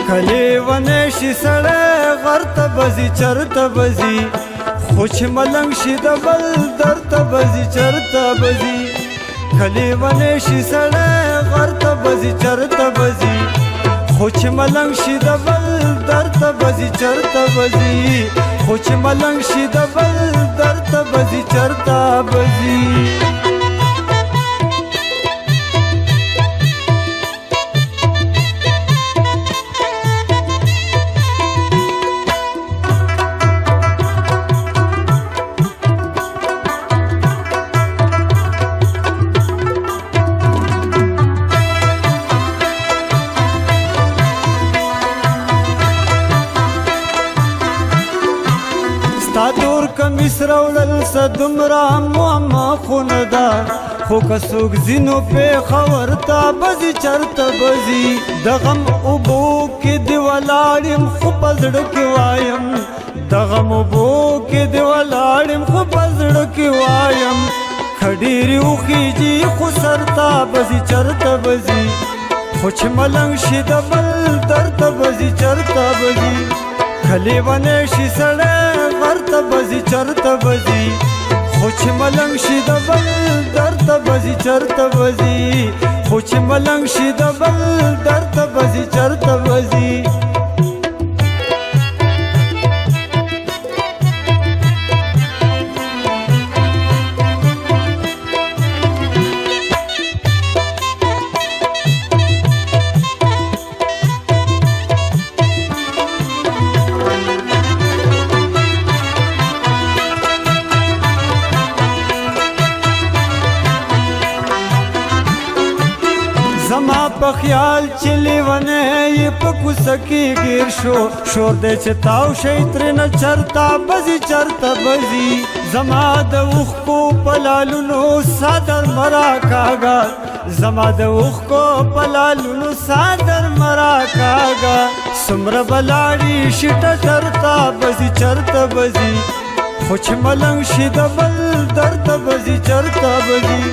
کلی ونه شي سړی غر ته بځي چرته بځي خو چې ملنګ شي د بل در ته بځي چرته بځي کلی ونه شي سړی غر ته بځي چرته بځي خو چې ملنګ شي د بل در ته بځي چرته بځي خو چې ملنګ شي د بل در ته بځي چرته بځي ستا تور کمیس راوړل څه دومره معما خو نه ده خو که څوک ځینو پېښور ته بځي چرته بځي د غم اوبو کې دې ولاړ یم خو په زړه کې وایم د غم اوبو کې دې ولاړ یم خو په زړه کې وایم ښه ډېرې وخېږي خو سر ته بځي چرته بځي خو چې ملنګ شي د بل در ته بځي چرته بځي کلی ونه شي سړی غر ته بځي چرته بځي خو چې ملنګ شي د بل در ته بځي چرته بځي خو چې ملنګ شي د بل در ته بځي چرته بځي زما په خیال چې لیونی یې په کوڅه کې ګیر شو شور دی چې تاو شی ترېنه چرته بځي چرته بځي زما د اوښکو په لالونو څادر مه راکاږه زما د اوښکو په لالونو څادر مه راکاږه څومره به لاړې شي ټټر ته بځي چرته بځي خو چې ملنګ شي د بل در ته بځي چرته بځي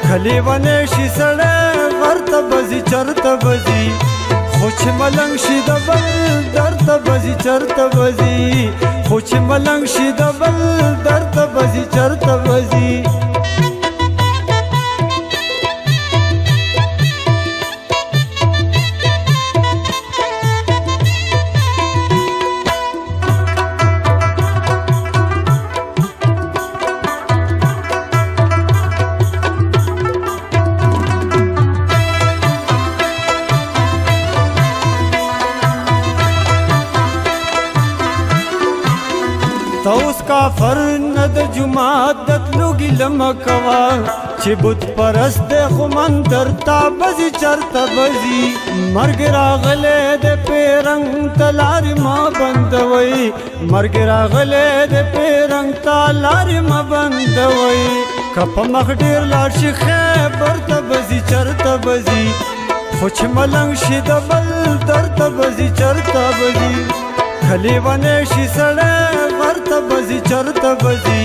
کلی ونه شي سړی غر ته بځي چرته بځي خو چې ملنګ شي د بل در ته بځي چرته بځي خو چې ملنګ شي د بل در ته بځي چرته بځي ته اوس کافر نه د جومات د تلو ګیله مه کوه چې بت پرست دی خو مندر ته بځي چرته بځي مرګ راغلی د پیرنګ ته لارې مه بندوئ مرګ راغلی د پیرنګ ته لارې مه بندوئ که په مخ ډېر لاړ شي خیبر ته بځي چرته بځي خو چې ملنګ شي د بل در ته بځي چرته بځي کلی ونه شي سړی غر ته بځي چرته بځي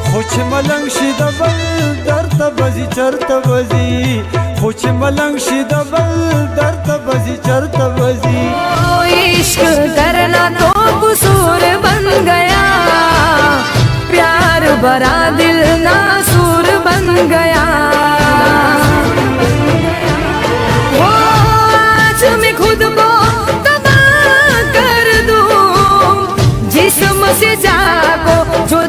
خو چې ملنګ شي د بل در ته بځي چرته بځي خو چې ملنګ شي د بل در ته بځي چرته بځي عشق کرنا تو قصور بن گیا پیار برا دل ناسور بن گیا وہ آج میں خود کو تباہ کر दूं जिस्म से जाको जो